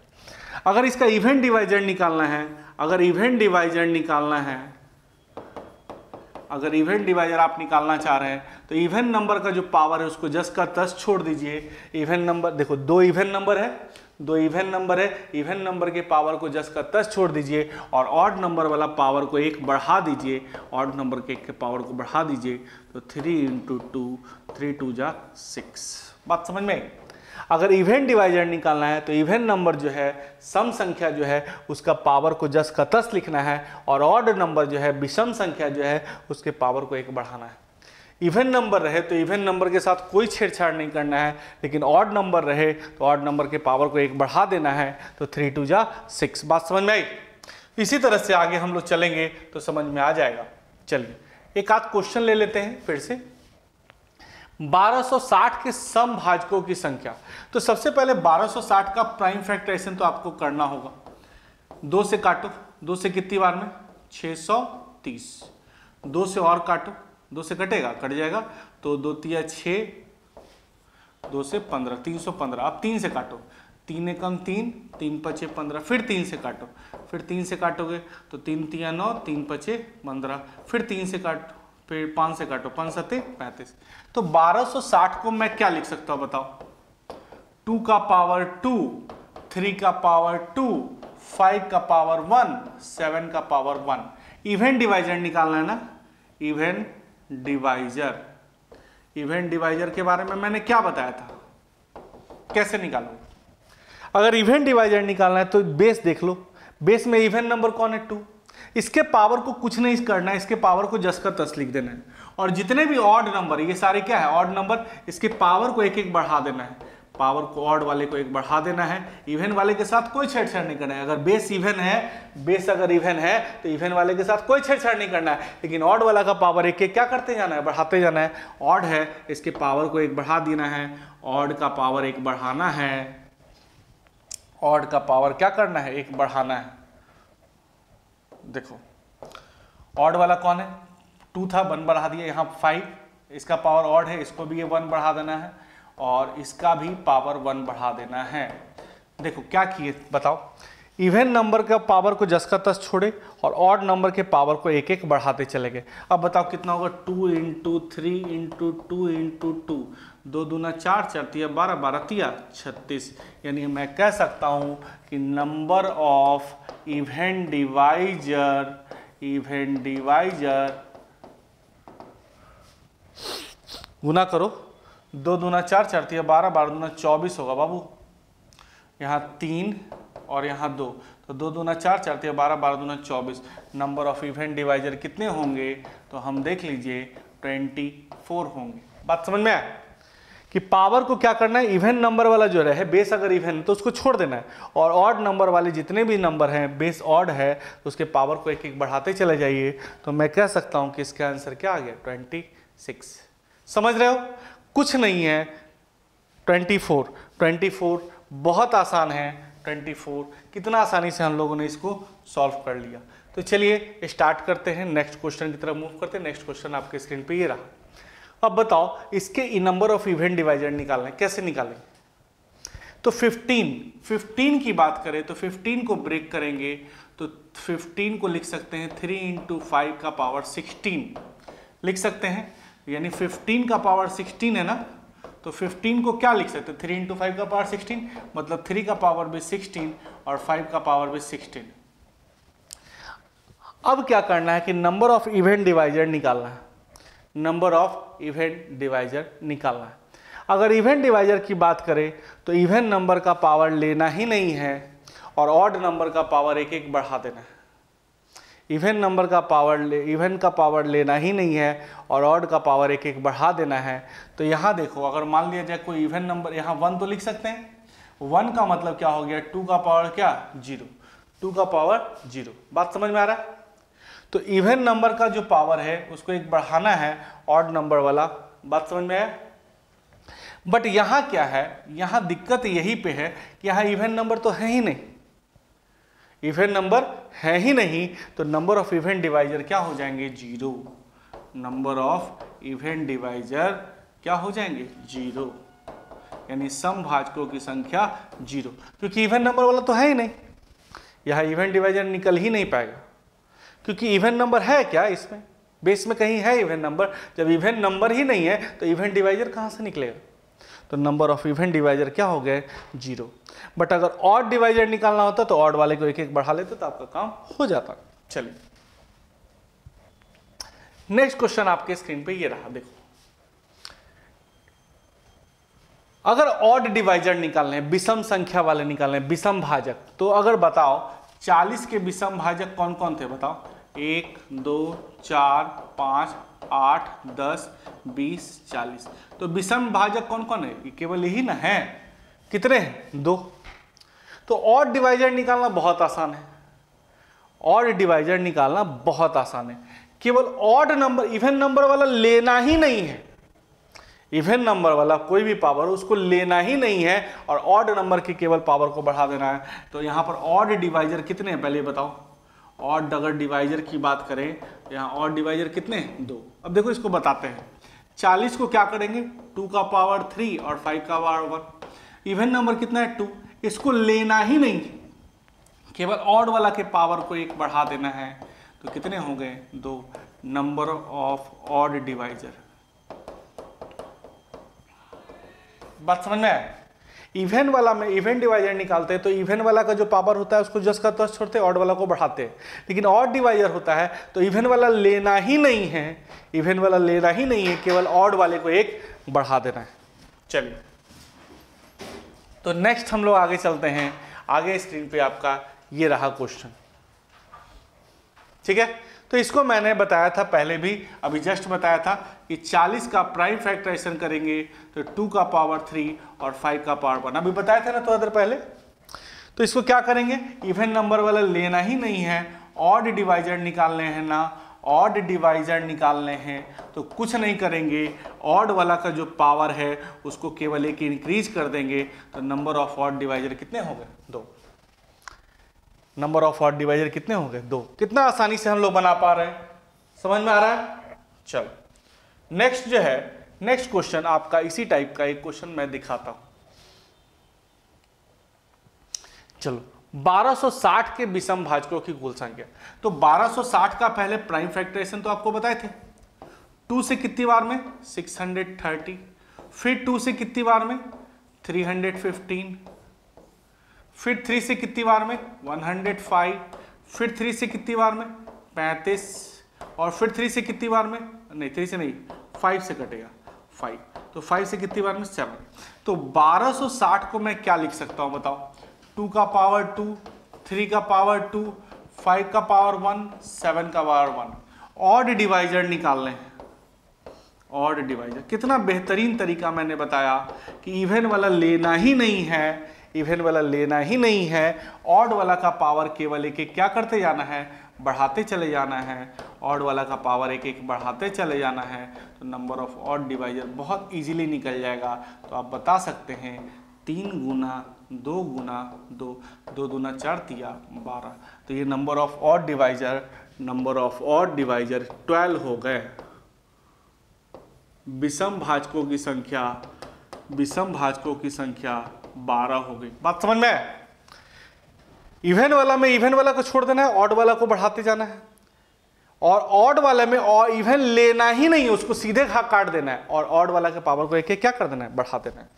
अगर इसका इवन डिवाइजर निकालना है, अगर इवन डिवाइजर निकालना है, अगर इवन डिवाइजर आप निकालना चाह रहे हैं तो इवन नंबर का जो पावर है उसको जस्ट का तस छोड़ दीजिए। इवन नंबर देखो 2 इवन नंबर है, 2 इवन नंबर है, इवन नंबर के पावर को जस्ट का तस छोड़ दीजिए और ऑड नंबर वाला पावर को 1 बढ़ा दीजिए, ऑड नंबर के 1 के पावर को बढ़ा दीजिए, तो 3 × 2 3 2 जा 6। बात समझ में आई? अगर इवन डिवाइजर निकालना है तो इवन नंबर जो है, सम संख्या जो है उसका पावर को जस्ट का तस लिखना है और ऑड नंबर जो है, विषम संख्या जो है उसके पावर को 1 बढ़ाना है। इवन नंबर रहे तो इवन नंबर के साथ कोई छेड़छाड़ नहीं करना है, लेकिन ऑड नंबर रहे तो ऑड नंबर के पावर को 1 बढ़ा देना है, तो 3 2 जा 6। बात समझ में आई? इसी तरह से आगे हम लोग चलेंगे तो समझ में आ जाएगा। चलिए एक आध क्वेश्चन ले लेते हैं फिर से। 1260 के सम भाजकों की संख्या। तो सबसे पहले 1260 का प्राइम फैक्टराइजेशन तो आपको करना होगा। 2 से काटो, 2 से कितनी बार में 630, 2 से और काटो, 2 से कटेगा, कट जाएगा, तो 2 तिया 6, 2 से 15 315। अब 3 से काटो, 3 एकम 3, 3 पचे 15, फिर 3 से काटो, फिर 3 से काटोगे तो 3 तिया 9, 3 पचे 15, फिर 3 से काटो, फिर 5 से काटो, 5 7 35। तो 1260 को मैं क्या लिख सकता हूं बताओ? 2 का पावर 2, 3 का पावर 2, 5 का पावर 1, 7 का पावर 1। इवन डिवाइजर निकालना है ना, इवन डिवाइजर। इवन डिवाइजर के बारे में मैंने क्या बताया था, कैसे निकालो? अगर इवन डिवाइजर निकालना है तो बेस देख लो, बेस में इवन नंबर कौन है 2, इसके पावर को कुछ नहीं करना है, इसके पावर को जस्ट का तस लिख देना है, और जितने भी ऑड नंबर, ये सारे क्या है ऑड नंबर, इसके पावर को 1 1 बढ़ा देना है, पावर को ऑड वाले को 1 बढ़ा देना है, इवन वाले के साथ कोई छेड़छाड़ नहीं करना है। अगर बेस इवन है, बेस अगर इवन है तो इवन वाले के साथ कोई छेड़छाड़ नहीं करना है, लेकिन ऑड वाला का पावर 1 1 क्या करते जाना है, बढ़ाते जाना है। ऑड है, इसके पावर को 1 बढ़ा देना है, ऑड का पावर 1 बढ़ाना है, ऑड का पावर क्या करना है 1 बढ़ाना है। देखो ऑड वाला कौन है 2 था, 1 बढ़ा दिया, यहाँ 5, इसका पावर ऑड है, इसको भी ये 1 बढ़ा देना है और इसका भी पावर 1 बढ़ा देना है। देखो क्या किए बताओ, इवन नंबर का पावर को जस का तस छोड़े और ऑड नंबर के पावर को 1 1 बढ़ाते चले गए। अब बताओ कितना होगा, 2 × 3 × 2 × 2, 2 दूना 4, 4 तिया 12, 12 तिया 36। यानी मैं कह सकता हूं कि number of even divisor, even divisor गुना करो, 2 दूना 4, 4 तिया 12, 12 दूना 24 होगा बाबू, यहाँ 3 और यहाँ 2, तो 2 दूना 4, 4 तिया 12, 12 दूना 24। नंबर ऑफ इवन डिवाइजर कितने होंगे, तो हम देख लीजिए 24 होंगे। बात समझ में आया कि पावर को क्या करना है, इवन नंबर वाला जो रहे, बेस अगर इवन है तो उसको छोड़ देना है, और ऑड नंबर वाले जितने भी नंबर हैं, बेस ऑड है तो उसके पावर को 1 1 बढ़ाते चले जाइए। तो मैं कह सकता हूं कि इसका आंसर क्या आ गया 26। समझ रहे हो, कुछ नहीं है 24 बहुत आसान है। 24 कितना आसानी से हम लोगों ने इसको सॉल्व कर लिया। तो चलिए स्टार्ट करते हैं, नेक्स्ट क्वेश्चन की तरफ मूव करते हैं। नेक्स्ट क्वेश्चन आपके स्क्रीन पे ये रहा। अब बताओ इसके नंबर ऑफ इवन डिवाइजर निकालना है, कैसे निकालें? तो 15 की बात करें तो 15 को ब्रेक करेंगे तो 15 को लिख सकते हैं 3 × 5 का पावर 16 लिख सकते हैं, यानी 15 का पावर 16 है ना, तो 15 को क्या लिख सकते हैं 3 × 5 का पावर 16, मतलब 3 का पावर भी 16 और 5 का पावर भी 16। अब क्या करना है कि नंबर ऑफ इवन डिवाइजर निकालना है, नंबर ऑफ इवन डिवाइजर निकालना है। अगर इवन डिवाइजर की बात करें तो इवन नंबर का पावर लेना ही नहीं है और ऑड नंबर का पावर 1 1 बढ़ा देना है। इवन नंबर का पावर इवन का पावर लेना ही नहीं है और ऑड का पावर 1 1 बढ़ा देना है। तो यहाँ देखो, अगर मान लिया जाए कोई इवन नंबर, यहाँ 1 तो लिख सकते हैं, 1 का मतलब क्या हो गया 2 का पावर क्या 0, 2 का पावर 0। बात समझ में आ रहा है? तो इवन नंबर का जो पावर है उसको 1 बढ़ाना है ऑड नंबर वाला। बात समझ में आया? बट यहाँ क्या है, यहाँ दिक्कत यही पे है कि यहाँ इवन नंबर तो है ही नहीं, इवन नंबर है ही नहीं, तो नंबर ऑफ इवन डिवाइजर क्या हो जाएंगे 0। नंबर ऑफ इवन डिवाइजर क्या हो जाएंगे 0, यानी समभाजकों की संख्या 0, क्योंकि इवन नंबर वाला तो है ही नहीं, यहाँ इवन डिवाइजर निकल ही नहीं पाएगा, क्योंकि इवन नंबर है क्या इसमें, बेस में कहीं है इवन नंबर, जब इवन नंबर ही नहीं है तो इवन डिवाइजर कहाँ से निकलेगा, तो नंबर ऑफ इवन डिवाइजर क्या हो गए 0। बट अगर ऑड डिवाइजर निकालना होता तो ऑड वाले को एक एक बढ़ा लेते तो आपका काम हो जाता। चलिए नेक्स्ट क्वेश्चन आपके स्क्रीन पे ये रहा, देखो अगर ऑड डिवाइजर निकालने हैं, विषम संख्या वाले निकालने हैं, विषम भाजक, तो अगर बताओ 40 के विषम भाजक कौन कौन थे बताओ, 1 2 4 5 8 10 20 40, तो विषम भाजक कौन कौन है, ये केवल यही ना है, कितने हैं 2, तो ऑड डिवाइजर निकालना बहुत आसान है, ऑड डिवाइजर निकालना बहुत आसान है, केवल ऑड नंबर, इवन नंबर वाला लेना ही नहीं है, इवन नंबर वाला कोई भी पावर उसको लेना ही नहीं है और ऑड नंबर की केवल पावर को बढ़ा देना है। तो यहाँ पर ऑड डिवाइजर कितने हैं पहले बताओ, ऑड अगर डिवाइजर की बात करें तो यहाँ ऑड डिवाइजर कितने हैं 2। अब देखो इसको बताते हैं, 40 को क्या करेंगे 2 का पावर 3 और 5 का पावर 1, इवन नंबर कितना है 2, इसको लेना ही नहीं, केवल ऑड वाला के पावर को 1 बढ़ा देना है, तो कितने हो गए 2, नंबर ऑफ ऑड डिवाइजर। बात समझ में आया, इवन वाला में इवन डिवाइजर निकालते हैं तो इवन वाला का जो पावर होता है उसको जस्ट का तस्ट छोड़ते हैं, ऑड वाला को बढ़ाते हैं, लेकिन ऑड डिवाइजर होता है तो इवन वाला लेना ही नहीं है, इवन वाला लेना ही नहीं है, केवल ऑड वाले को 1 बढ़ा देना है। चलिए तो नेक्स्ट हम लोग आगे चलते हैं, आगे स्क्रीन पे आपका ये रहा क्वेश्चन, ठीक है। तो इसको मैंने बताया था पहले भी, अभी जस्ट बताया था कि 40 का प्राइम फैक्टराइजेशन करेंगे तो 2 का पावर 3 और 5 का पावर 1, अभी बताया था ना थोड़ा देर पहले। तो इसको क्या करेंगे, इवन नंबर वाला लेना ही नहीं है, ऑड डिवाइजर निकालने हैं ना, ऑड डिवाइजर निकालने हैं तो कुछ नहीं करेंगे, ऑड वाला का जो पावर है उसको केवल 1 इंक्रीज कर देंगे, तो नंबर ऑफ ऑड डिवाइजर कितने हो गए 2, नंबर ऑफ ऑड डिवाइजर कितने हो गए 2। कितना आसानी से हम लोग बना पा रहे हैं, समझ में आ रहा है। चलो नेक्स्ट जो है, नेक्स्ट क्वेश्चन आपका इसी टाइप का एक क्वेश्चन मैं दिखाता हूं। चलो 1260 के विषम भाजकों की कुल संख्या, तो 1260 का पहले प्राइम फैक्टराइजेशन तो आपको बताए थे, 2 से कितनी बार में 630, फिर 2 से कितनी बार में 315, फिर 3 से कितनी बार में 105, फिर 3 से कितनी बार में 35, और फिर 3 से कितनी बार में, नहीं 3 से नहीं 5 से कटेगा 5, तो 5 से कितनी बार में 7। तो 1260 को मैं क्या लिख सकता हूं बताओ, 2 का पावर 2, 3 का पावर 2, 5 का पावर 1, 7 का पावर 1। ऑड डिवाइजर निकालने हैं, ऑड डिवाइजर, कितना बेहतरीन तरीका मैंने बताया कि इवन वाला लेना ही नहीं है, इवन वाला लेना ही नहीं है, ऑड वाला का पावर केवल 1 क्या करते जाना है, बढ़ाते चले जाना है, ऑड वाला का पावर 1 बढ़ाते चले जाना है, तो नंबर ऑफ ऑड डिवाइजर बहुत इजीली निकल जाएगा। तो आप बता सकते हैं 3 गुना 2 गुना 2, 2 दूना 4 तिया 12, तो ये number of odd divisor, number of odd divisor 12 हो गए। विषम भाजकों की संख्या, विषम भाजकों की संख्या 12 हो गई। बात समझ में आया, इवन वाला में इवन वाला को छोड़ देना है, ऑड वाला को बढ़ाते जाना है, और ऑड वाले में और इवन लेना ही नहीं है, उसको सीधे काट देना है, और ऑड वाला के पावर को 1 क्या कर देना है, बढ़ा देना है।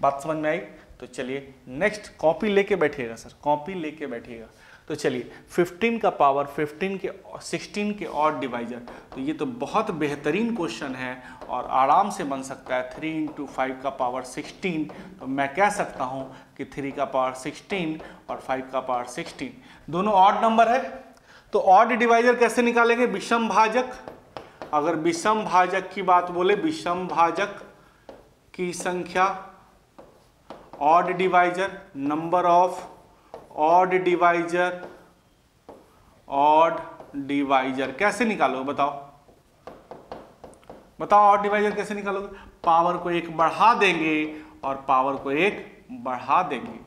बात समझ में आई। तो चलिए नेक्स्ट कॉपी लेके बैठिएगा सर, कॉपी लेके बैठिएगा। तो चलिए 15 का पावर 15 के 16 के ऑड डिवाइजर, तो ये तो बहुत बेहतरीन क्वेश्चन है और आराम से बन सकता है। 3 × 5 का पावर 16, तो मैं कह सकता हूँ कि 3 का पावर 16 और 5 का पावर 16 दोनों ऑड नंबर है। तो ऑड डिवाइजर कैसे निकालेंगे, विषम भाजक, अगर विषम भाजक की बात बोले, विषम भाजक की संख्या, odd divisor, number of odd divisor, odd divisor कैसे निकालोगे बताओ, बताओ ऑड डिवाइजर कैसे निकालोगे, पावर को 1 बढ़ा देंगे और पावर को 1 बढ़ा देंगे,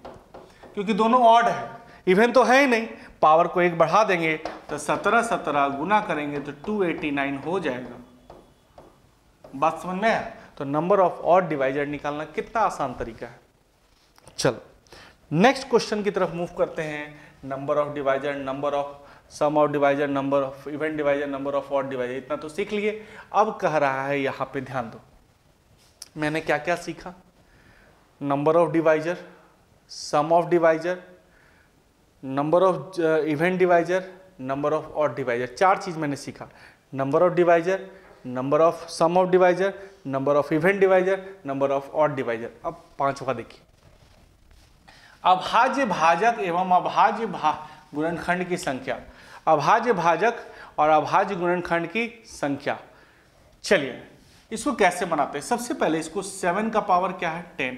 क्योंकि दोनों ऑड है, इवन तो है ही नहीं, पावर को 1 बढ़ा देंगे तो 17 गुना करेंगे तो 289 हो जाएगा। बात समझ में आया। तो नंबर ऑफ ऑड डिवाइजर निकालना कितना आसान तरीका है। चलो नेक्स्ट क्वेश्चन की तरफ मूव करते हैं। Number of divisor, number of sum of divisor, number of even divisor, number of odd divisor, इतना तो सीख लिए। अब कह रहा है यहाँ पे ध्यान दो, मैंने क्या क्या सीखा। Number of divisor, sum of divisor, number of even divisor, number of odd divisor, 4 चीज मैंने सीखा। Number of divisor, number of sum of divisor, number of even divisor, number of odd divisor. अब 5वां देखिए, अभाज्य भाजक एवं अभाज्य गुणनखंड की संख्या। अभाज्य भाजक और अभाज्य गुणनखंड की संख्या। चलिए इसको कैसे बनाते हैं। सबसे पहले इसको 7 का पावर क्या है 10,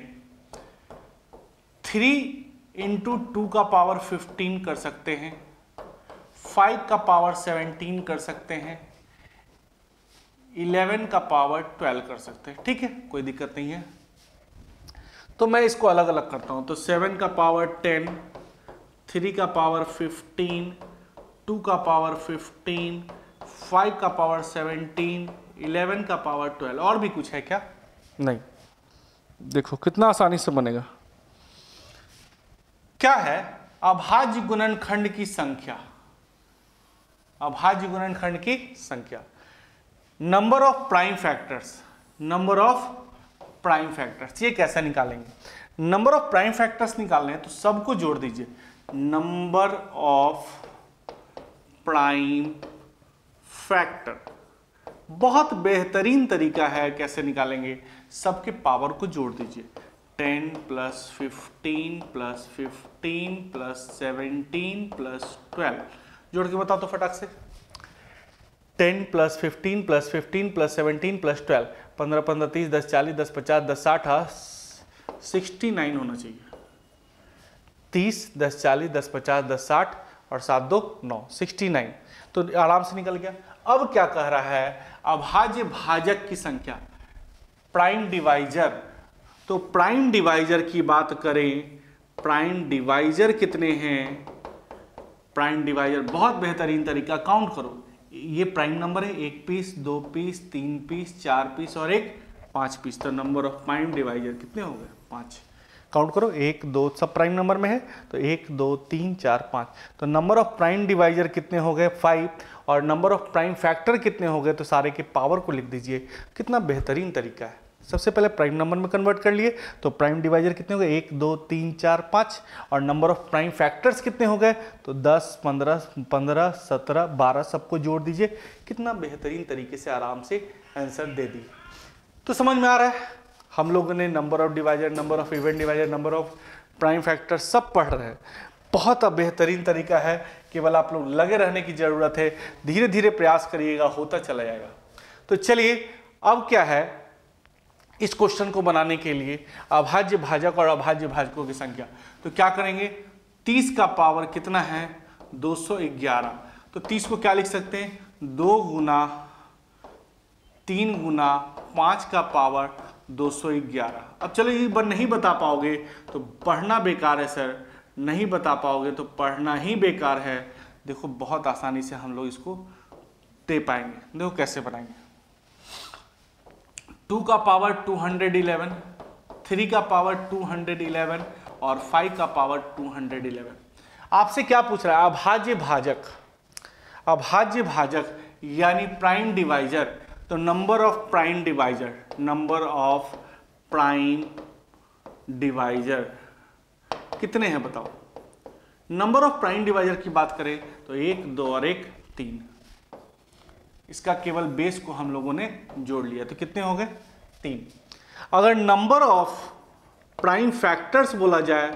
3 इंटू 2 का पावर 15 कर सकते हैं, 5 का पावर 17 कर सकते हैं, 11 का पावर 12 कर सकते हैं। ठीक है, कोई दिक्कत नहीं है। तो मैं इसको अलग अलग करता हूं। तो 7 का पावर 10, 3 का पावर 15, 2 का पावर 15, 5 का पावर 17, 11 का पावर 12। और भी कुछ है क्या? नहीं। देखो कितना आसानी से बनेगा। क्या है? अभाज्य गुणनखंड की संख्या। अभाज्य गुणनखंड की संख्या, number of prime factors. Number of prime factors ये कैसे निकालेंगे? नंबर ऑफ प्राइम फैक्टर्स निकालने हैं तो सबको जोड़ दीजिए। नंबर ऑफ प्राइम फैक्टर, बहुत बेहतरीन तरीका है। कैसे निकालेंगे? सबके पावर को जोड़ दीजिए। 10 प्लस 15 प्लस 15 प्लस 17 प्लस 12, जोड़ के बताओ तो फटाक से। 10 प्लस 15 प्लस 15 प्लस 17 प्लस 12, 15 15 30 10 40 10 50 10 60 69 होना चाहिए। 30 10 40 10 50 10 60 और 7 2 9, 69 तो आराम से निकल गया। अब क्या कह रहा है? अभाज्य भाजक की संख्या, प्राइम डिवाइजर। तो प्राइम डिवाइजर की बात करें, प्राइम डिवाइजर कितने हैं? प्राइम डिवाइजर बहुत बेहतरीन तरीका, काउंट करो। ये प्राइम नंबर है, 1 पीस 2 पीस 3 पीस 4 पीस और एक 5 पीस। तो नंबर ऑफ प्राइम डिवाइजर कितने हो गए? 5। काउंट करो, 1 2 सब प्राइम नंबर में है तो 1 2 3 4 5। तो नंबर ऑफ प्राइम डिवाइजर कितने हो गए? 5। और नंबर ऑफ प्राइम फैक्टर कितने हो गए? तो सारे के पावर को लिख दीजिए। कितना बेहतरीन तरीका है। सबसे पहले प्राइम नंबर में कन्वर्ट कर लिए तो प्राइम डिवाइजर कितने हो गए? 1 2 3 4 5। और नंबर ऑफ प्राइम फैक्टर्स कितने हो गए? तो 10 15 15 17 12 सबको जोड़ दीजिए। कितना बेहतरीन तरीके से आराम से आंसर दे दिए। तो समझ में आ रहा है? हम लोगों ने number of divisor, number of even divisor, number of prime factor सब पढ़ रहे हैं। बहुत बेहतरीन तरीका है, केवल आप लोग लगे रहने की जरूरत है। धीरे धीरे प्रयास करिएगा, होता चला जाएगा। तो चलिए अब क्या है, इस क्वेश्चन को बनाने के लिए अभाज्य भाजक और अभाज्य भाजकों की संख्या। तो क्या करेंगे? 30 का पावर कितना है? 211। तो 30 को क्या लिख सकते हैं? 2 गुना 3 गुना 5 का पावर 211। अब चलो ये नहीं बता पाओगे तो पढ़ना बेकार है सर, नहीं बता पाओगे तो पढ़ना ही बेकार है। देखो बहुत आसानी से हम लोग इसको दे पाएंगे। देखो कैसे बनाएंगे। 2 का पावर 211, 3 का पावर 211 और 5 का पावर 211। आपसे क्या पूछ रहा है? अभाज्य भाजक। अभाज्य भाजक यानी प्राइम डिवाइजर। तो number of prime divisor, number of prime divisor कितने हैं बताओ? नंबर ऑफ प्राइम डिवाइजर की बात करें तो 1 2 और 1 3। इसका केवल बेस को हम लोगों ने जोड़ लिया तो कितने हो गए? 3। अगर नंबर ऑफ प्राइम फैक्टर्स बोला जाए,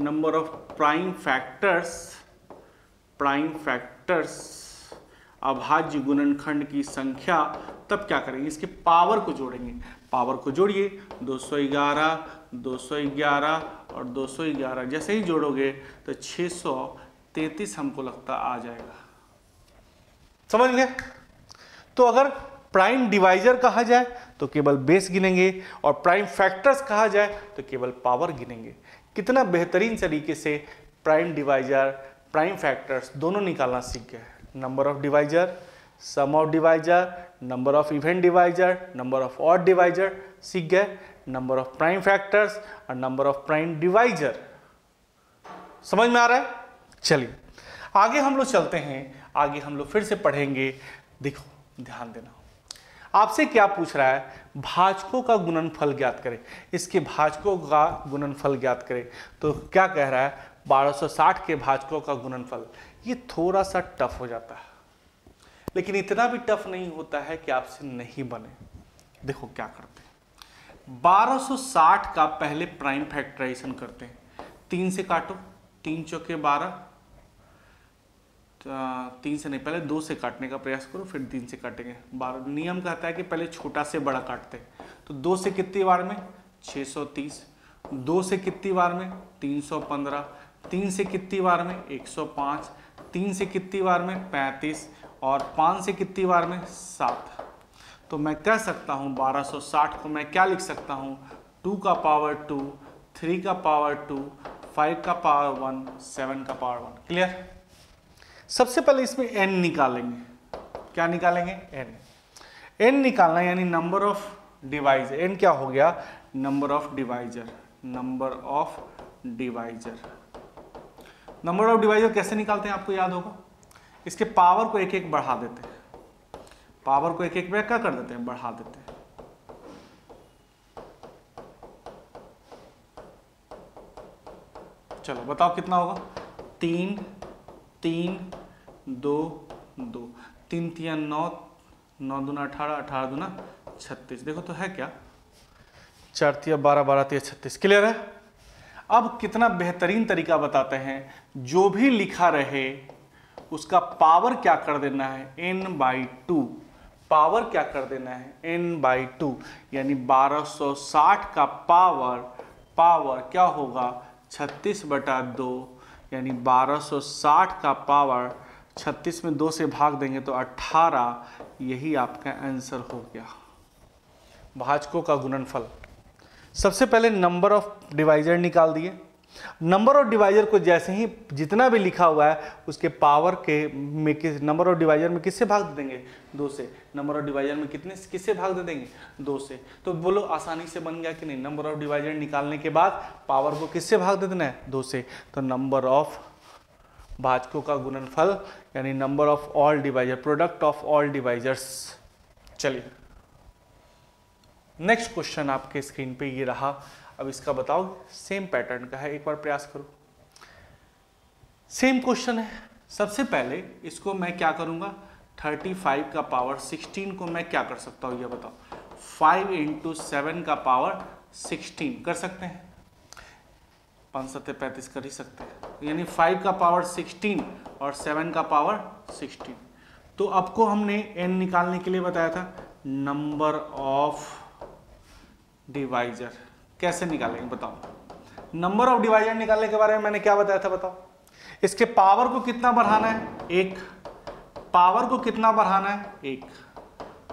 नंबर ऑफ प्राइम फैक्टर्स अभाज्य गुणनखंड की संख्या, तब क्या करेंगे? इसके पावर को जोड़ेंगे। पावर को जोड़िए, 211 211 और 211 जैसे ही जोड़ोगे तो 633 हमको लगता आ जाएगा। समझ गए? तो अगर प्राइम डिवाइजर कहा जाए तो केवल बेस गिनेंगे और प्राइम फैक्टर्स कहा जाए तो केवल पावर गिनेंगे। कितना बेहतरीन तरीके से प्राइम डिवाइजर, प्राइम फैक्टर्स दोनों निकालना सीख गए। Number of divisor, sum of divisor, number of even divisor, number of odd divisor, सीख गए, नंबर ऑफ प्राइम फैक्टर्स और नंबर ऑफ प्राइम डिवाइजर। समझ में आ रहा है? चलिए आगे हम लोग चलते हैं, आगे हम लोग फिर से पढ़ेंगे। देखो ध्यान देना, आपसे क्या पूछ रहा है, भाजकों का गुणनफल ज्ञात करें। इसके भाजकों का गुणनफल ज्ञात करें, तो क्या कह रहा है 1260 के भाजकों का गुणनफल। ये थोड़ा सा टफ हो जाता है, लेकिन इतना भी टफ नहीं होता है कि आपसे नहीं बने। देखो क्या करते हैं, 1260 का पहले प्राइम फैक्टराइजेशन करते हैं। 3 से काटो, 3 चौके 12, 3 से नहीं, पहले 2 से काटने का प्रयास करो, फिर 3 से काटेंगे। 12 नियम कहता है कि पहले छोटा से बड़ा काटते हैं। तो 2 से कितनी बार में 630, 2 से कितनी बार में 315, 3 से कितनी बार में 105, 3 से कितनी बार में 35 और 5 से कितनी बार में 7। तो मैं कह सकता हूँ 1260 को मैं क्या लिख सकता हूँ, 2 का पावर 2, 3 का पावर 2, 5 का पावर 1, 7 का पावर 1। क्लियर? सबसे पहले इसमें n निकालेंगे। क्या निकालेंगे? n निकालना यानी नंबर ऑफ डिवाइजर। n क्या हो गया? Number of divisor. Number of divisor, number of divisor कैसे निकालते हैं आपको याद होगा। इसके पावर को एक एक बढ़ा देते हैं, पावर को एक एक में क्या कर देते हैं, बढ़ा देते हैं। चलो बताओ कितना होगा, 3 3 2 2, 3 3 9, 9 दूना 18, 18 दूना 36। देखो तो है क्या, 4 3 12, 12 3 36। क्लियर है? अब कितना बेहतरीन तरीका बताते हैं, जो भी लिखा रहे उसका पावर क्या कर देना है, n/2। पावर क्या कर देना है, n/2, यानी 1260 का पावर क्या होगा 36/2, यानी 1260 का पावर 36 में 2 से भाग देंगे तो 18। यही आपका आंसर हो गया, भाजकों का गुणनफल। सबसे पहले नंबर ऑफ डिवाइजर निकाल दिए। नंबर ऑफ डिवाइजर को जैसे ही जितना भी लिखा हुआ है उसके पावर के में नंबर ऑफ डिवाइजर में किससे भाग दे देंगे, 2 से। नंबर ऑफ डिवाइजर में किससे भाग दे देंगे, 2 से। तो बोलो आसानी से बन गया कि नहीं। नंबर ऑफ डिवाइजर निकालने के बाद पावर को किससे भाग दे देना है, 2 से। तो नंबर ऑफ भाजकों का गुणनफल यानी number of all divisor, product of all divisors. चलिए नेक्स्ट क्वेश्चन आपके स्क्रीन पे ये रहा। अब इसका बताओ, सेम पैटर्न का है, एक बार प्रयास करो। सेम क्वेश्चन है। सबसे पहले इसको मैं क्या करूंगा, 35 का पावर 16 को मैं क्या कर सकता हूं ये बताओ। 5 × 7 का पावर 16 कर सकते हैं, 5 7 35 कर ही सकते हैं। यानी 5 का पावर 16 और 7 का पावर 16। तो आपको हमने n निकालने के लिए बताया था, नंबर ऑफ डिवाइजर। कैसे निकालेंगे बताओ। नंबर ऑफ डिवाइजर निकालने के बारे में मैंने क्या बताया था बताओ। इसके पावर को कितना बढ़ाना है, 1। पावर को कितना बढ़ाना है, 1।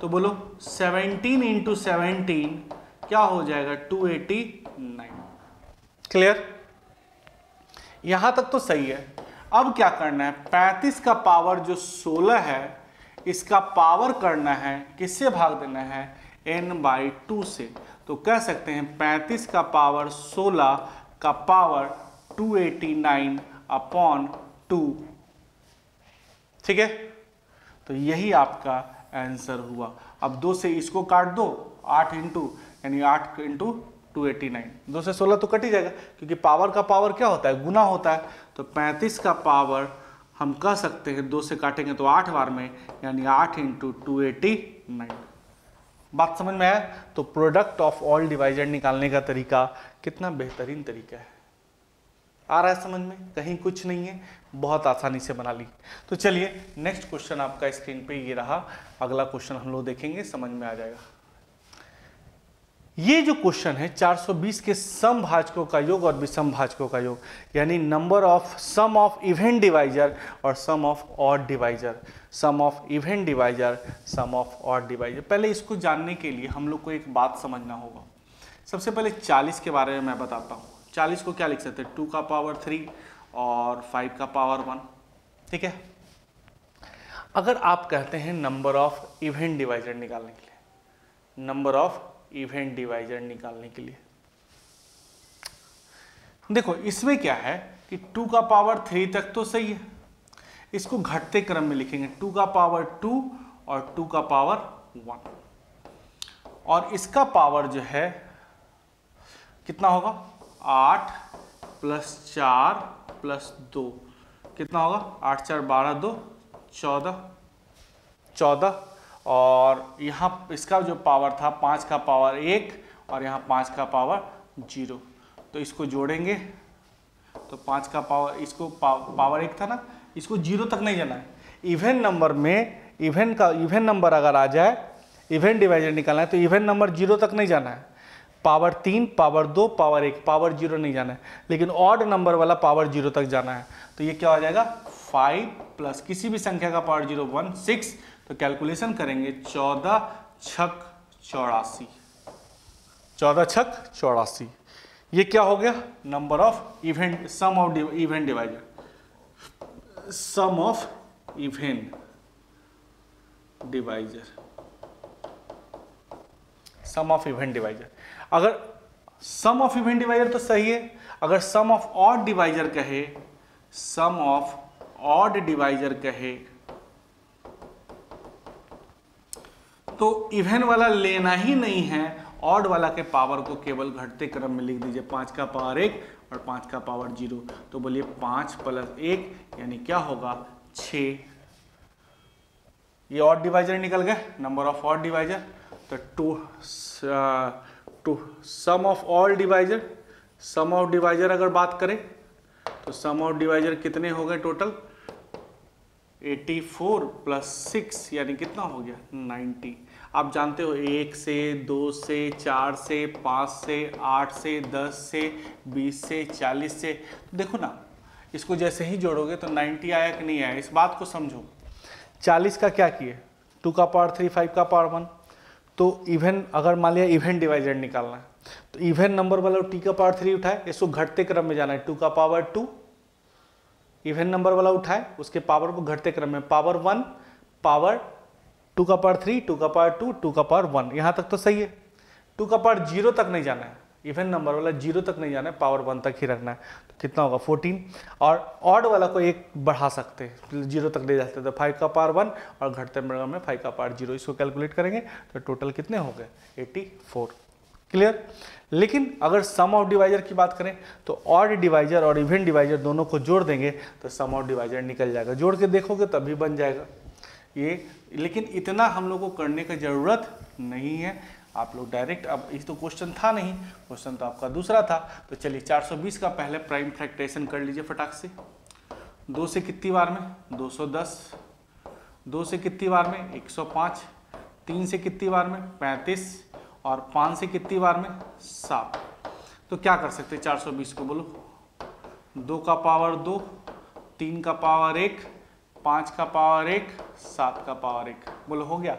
तो बोलो 17 × 17 क्या हो जाएगा, 289। क्लियर? यहां तक तो सही है। अब क्या करना है, 35 का पावर जो 16 है इसका पावर करना है, किससे भाग देना है, n/2 से। तो कह सकते हैं 35 का पावर 16 का पावर 289/2। ठीक है? तो यही आपका आंसर हुआ। अब 2 से इसको काट दो, 8 यानी 8 × 289। 2 से 16 तो कट ही जाएगा, क्योंकि पावर का पावर क्या होता है, गुना होता है। तो 35 का पावर हम कह सकते हैं 2 से काटेंगे तो 8 बार में, यानी 8 × 289। बात समझ में आया? तो प्रोडक्ट ऑफ ऑल डिवाइजर निकालने का तरीका कितना बेहतरीन तरीका है। आ रहा है समझ में? कहीं कुछ नहीं है, बहुत आसानी से बना ली। तो चलिए नेक्स्ट क्वेश्चन आपका स्क्रीन पे ये रहा। अगला क्वेश्चन हम लोग देखेंगे, समझ में आ जाएगा। ये जो क्वेश्चन है 420 के सम भाजकों का योग और विषम भाजकों का योग, यानी number of sum of even divisor और sum of odd divisor. Sum of even divisor, sum of odd divisor. पहले इसको जानने के लिए हम लोग को एक बात समझना होगा। सबसे पहले 40 के बारे में मैं बताता हूँ। 40 को क्या लिख सकते हैं, 2 का पावर 3 और 5 का पावर 1। ठीक है? अगर आप कहते हैं नंबर ऑफ इवेंट डिवाइजर निकालने के लिए, नंबर ऑफ इवेंट डिवाइजर निकालने के लिए, देखो इसमें क्या है कि 2 का पावर 3 तक तो सही है, इसको घटते क्रम में लिखेंगे, 2 का पावर 2 और 2 का पावर 1, और इसका पावर जो है कितना होगा 8 + 4 + 2 कितना होगा 8 4 12 2 14, और यहाँ इसका जो पावर था 5 का पावर 1 और यहाँ 5 का पावर 0, तो इसको जोड़ेंगे तो 5 का पावर, इसको पावर 1 था ना, इसको 0 तक नहीं जाना है। इवेंट नंबर में इवेंट नंबर अगर आ जाए, इवेंट डिवाइजर निकालना है तो इवेंट नंबर 0 तक नहीं जाना है, पावर 3 पावर 2 पावर 1 पावर 0 नहीं जाना है, लेकिन ऑड नंबर वाला पावर 0 तक जाना है। तो ये क्या हो जाएगा 5 प्लस किसी भी संख्या का पावर 0 1 6, तो कैलकुलेशन करेंगे 14 छक 84, 14 छक 84, ये क्या हो गया number of even, sum of even divisor, sum of even divisor, sum of even divisor. अगर सम ऑफ इवेंट डिवाइजर तो सही है, अगर सम ऑफ ऑड डिवाइजर कहे, सम ऑफ ऑड डिवाइजर कहे तो इवेंट वाला लेना ही नहीं है, ऑड वाला के पावर को केवल घटते क्रम में लिख दीजिए, 5 का पावर 1 और 5 का पावर 0, तो बोलिए 5 + 1 यानी क्या होगा 6, ये ऑड डिवाइजर निकल गया, नंबर ऑफ ऑड डिवाइजर। तो to sum of all divisor, sum of divisor अगर बात करें तो सम ऑफ डिवाइजर कितने हो गए टोटल 84 + 6 यानी कितना हो गया 90। आप जानते हो 1 से 2 से 4 से 5 से 8 से 10 से 20 से 40 से, तो देखो ना इसको जैसे ही जोड़ोगे तो 90 आया कि नहीं आया, इस बात को समझो। 40 का क्या किए 2 का पावर 3 5 का पावर 1, तो इवेंट अगर मान लिया इवेंट डिवाइजर निकालना है तो इवेंट नंबर वाला टी का पावर 3 उठाए, इसको घटते क्रम में जाना है, 2 का पावर 2 इवेंट नंबर वाला उठाए, उसके पावर को घटते क्रम में, पावर 1 पावर 2 का पावर 3 2 का पावर 2 2 का पावर 1, यहाँ तक तो सही है। 2 का पावर 0 तक नहीं जाना है, इवेंट नंबर वाला 0 तक नहीं जाना है, पावर 1 तक ही रखना है, तो कितना होगा 14, और ऑड वाला को एक बढ़ा सकते हैं 0 तक ले जाते हैं, तो 5 का पावर 1 और घटते क्रम में 5 का पावर 0, इसको कैलकुलेट करेंगे तो टोटल कितने हो गए 84, क्लियर। लेकिन अगर सम ऑफ डिवाइजर की बात करें तो ऑड डिवाइजर और इवेंट डिवाइजर दोनों को जोड़ देंगे तो सम ऑफ डिवाइजर निकल जाएगा, जोड़ के देखोगे तभी बन जाएगा ये। लेकिन इतना हम लोग को करने की ज़रूरत नहीं है, आप लोग डायरेक्ट, अब ये तो क्वेश्चन था नहीं, क्वेश्चन तो आपका दूसरा था, तो चलिए 420 का पहले प्राइम फैक्टराइजेशन कर लीजिए फटाक से। 2 से कितनी बार में 210, 2 से कितनी बार में 105, 3 से कितनी बार में 35 और 5 से कितनी बार में 7। तो क्या कर सकते हैं 420 को बोलो, 2 का पावर 2, 3 का पावर 1, 5 का पावर 1, 7 का पावर 1, बोलो हो गया।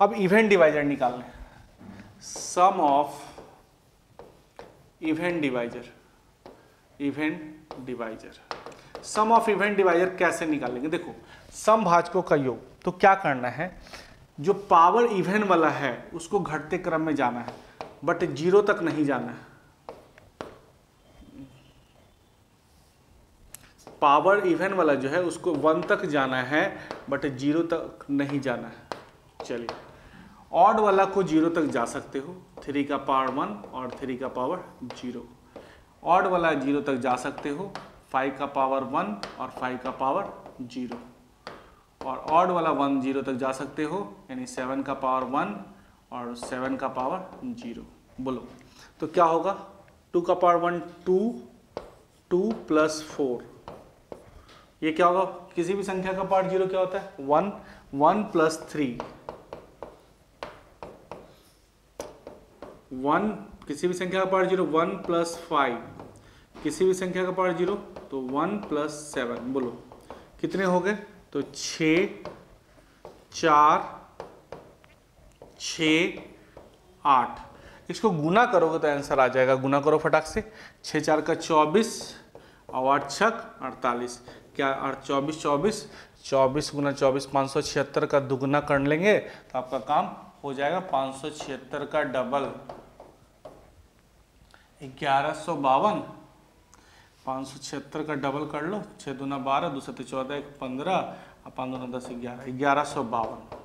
अब इवेंट डिवाइजर निकालने, sum of even divisor, even divisor, sum of even divisor कैसे निकालेंगे, देखो सम भाजकों का योग, तो क्या करना है, जो पावर इवेंट वाला है उसको घटते क्रम में जाना है बट 0 तक नहीं जाना है, पावर इवेंट वाला जो है उसको 1 तक जाना है बट 0 तक नहीं जाना है। चलिए ऑड वाला को 0 तक जा सकते हो, 3 का पावर 1 और 3 का पावर 0, ऑड वाला 0 तक जा सकते हो, 5 का पावर 1 और 5 का पावर 0, और ऑड वाला 1 0 तक जा सकते हो, यानी 7 का पावर 1 और 7 का पावर 0, बोलो तो क्या होगा 2 का पावर 1 2, 2 + 4, ये क्या होगा, किसी भी संख्या का पावर 0 क्या होता है 1, 1 + 3, 1 किसी भी संख्या का पावर 0, 1 + 5 किसी भी संख्या का पावर 0, तो 1 + 7, बोलो कितने हो गए, तो 6 4 6 8, इसको गुना करोगे तो आंसर आ जाएगा, गुना करो फटाक से, 6 4 का 24 और 8 6 48, क्या 24 24 24 गुना 24 576 का दुगना कर लेंगे तो आपका काम हो जाएगा। 576 का डबल 1152, 576 का डबल कर लो, 6 दूना 12, 2 7 14, 1 15, 5 दूना 10 11, 1152।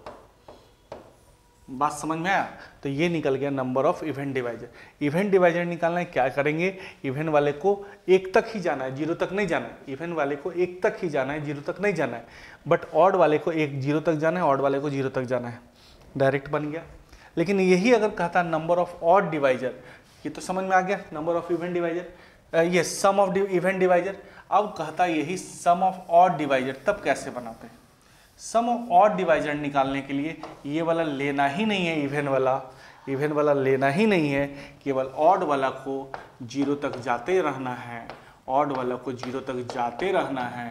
बात समझ में आया? तो ये निकल गया number of even divisor. Even divisor निकालना है, क्या करेंगे, इवेंट वाले को 1 तक ही जाना है, 0 तक नहीं जाना है। इवेंट वाले को 1 तक ही जाना है, 0 तक नहीं जाना है। बट ऑड वाले को 0 तक जाना है, ऑड वाले को 0 तक जाना है। डायरेक्ट बन गया। लेकिन यही अगर कहता नंबर ऑफ ऑड डिवाइजर, ये तो समझ में आ गया नंबर ऑफ इवेंट डिवाइजर, ये सम ऑफ इवेंट डिवाइजर। अब कहता यही सम ऑफ ऑड डिवाइजर, तब कैसे बनाते हैं? सम ऑफ ऑड डिवाइजर निकालने के लिए ये वाला लेना ही नहीं है, इवेंट वाला लेना ही नहीं है, केवल ऑड वाला को 0 तक जाते रहना है, ऑड वाला को 0 तक जाते रहना है।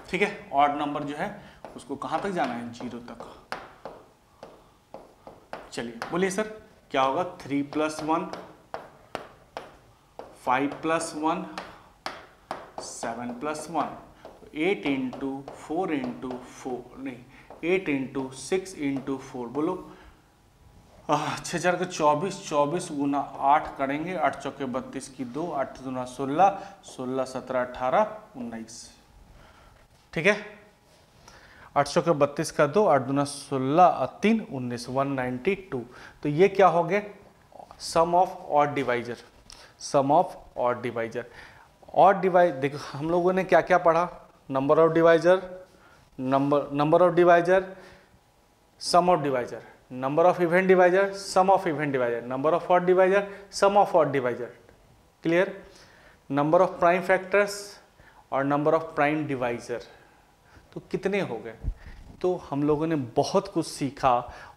ठीक है, ऑड नंबर जो है उसको कहां तक जाना है, 0 तक। चलिए बोलिए सर क्या होगा, 3 + 1, 5 + 1, 7 + 1, 8 × 4 × 4 नहीं 8 × 6 × 4 बोलो 6 4 का 24, 24 गुना 8 करेंगे, 8 चौके 32 की 2, 8 दूना 16, 16 17 18 19। ठीक है, 8 चौके 32 का 2, 8 दूना 16 और 3 19, 192। तो ये क्या हो गया, sum of odd divisor. Sum of odd divisor, odd divisor देखो हम लोगों ने क्या क्या पढ़ा, number of divisor, number of divisor, sum of divisor, number of even divisor, sum of even divisor, number of odd divisor, sum of odd divisor. Clear? Number of prime factors और number of prime divisor. तो कितने हो गए? तो हम लोगों ने बहुत कुछ सीखा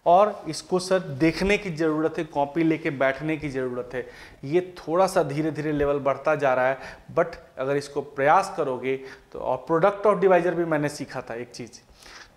और इसको सर देखने की ज़रूरत है, कॉपी लेके बैठने की ज़रूरत है। ये थोड़ा सा धीरे धीरे लेवल बढ़ता जा रहा है, बट अगर इसको प्रयास करोगे तो, और प्रोडक्ट ऑफ डिवाइजर भी मैंने सीखा था एक चीज़,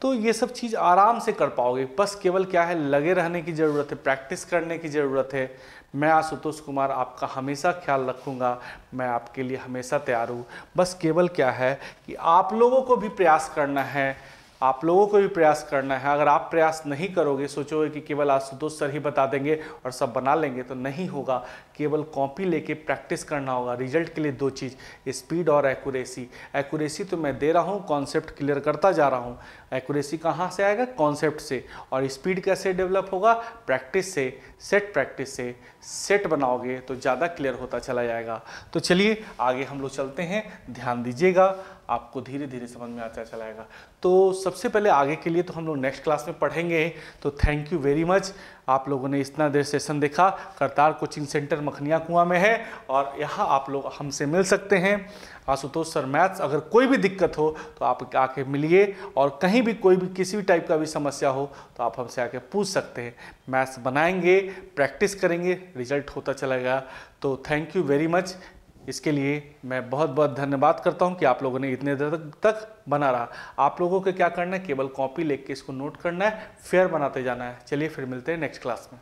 तो ये सब चीज़ आराम से कर पाओगे। बस केवल क्या है, लगे रहने की ज़रूरत है, प्रैक्टिस करने की ज़रूरत है। मैं आशुतोष कुमार आपका हमेशा ख्याल रखूँगा, मैं आपके लिए हमेशा तैयार हूँ। बस केवल क्या है कि आप लोगों को भी प्रयास करना है, आप लोगों को भी प्रयास करना है। अगर आप प्रयास नहीं करोगे, सोचोगे कि केवल आशुतोष सर ही बता देंगे और सब बना लेंगे, तो नहीं होगा। केवल कॉपी लेके प्रैक्टिस करना होगा। रिजल्ट के लिए 2 चीज़, स्पीड और एक्यूरेसी। एक्यूरेसी तो मैं दे रहा हूँ, कॉन्सेप्ट क्लियर करता जा रहा हूँ। एक्यूरेसी कहाँ से आएगा, कॉन्सेप्ट से। और स्पीड कैसे डेवलप होगा, प्रैक्टिस से, सेट प्रैक्टिस से। सेट बनाओगे तो ज़्यादा क्लियर होता चला जाएगा। तो चलिए आगे हम लोग चलते हैं, ध्यान दीजिएगा, आपको धीरे धीरे समझ में आता चला जाएगा। तो सबसे पहले आगे के लिए तो हम लोग नेक्स्ट क्लास में पढ़ेंगे। तो थैंक यू वेरी मच, आप लोगों ने इतना देर सेशन देखा। करतार कोचिंग सेंटर मखनिया कुआं में है और यहाँ आप लोग हमसे मिल सकते हैं। आशुतोष सर मैथ्स, अगर कोई भी दिक्कत हो तो आप आके मिलिए, और कहीं भी कोई भी किसी भी टाइप का भी समस्या हो तो आप हमसे आके पूछ सकते हैं। मैथ्स बनाएंगे, प्रैक्टिस करेंगे, रिजल्ट होता चलेगा। तो थैंक यू वेरी मच। इसके लिए मैं बहुत बहुत धन्यवाद करता हूं कि आप लोगों ने इतने देर तक बना रहा। आप लोगों को क्या करना है, केवल कॉपी लेके इसको नोट करना है, फेयर बनाते जाना है। चलिए फिर मिलते हैं नेक्स्ट क्लास में।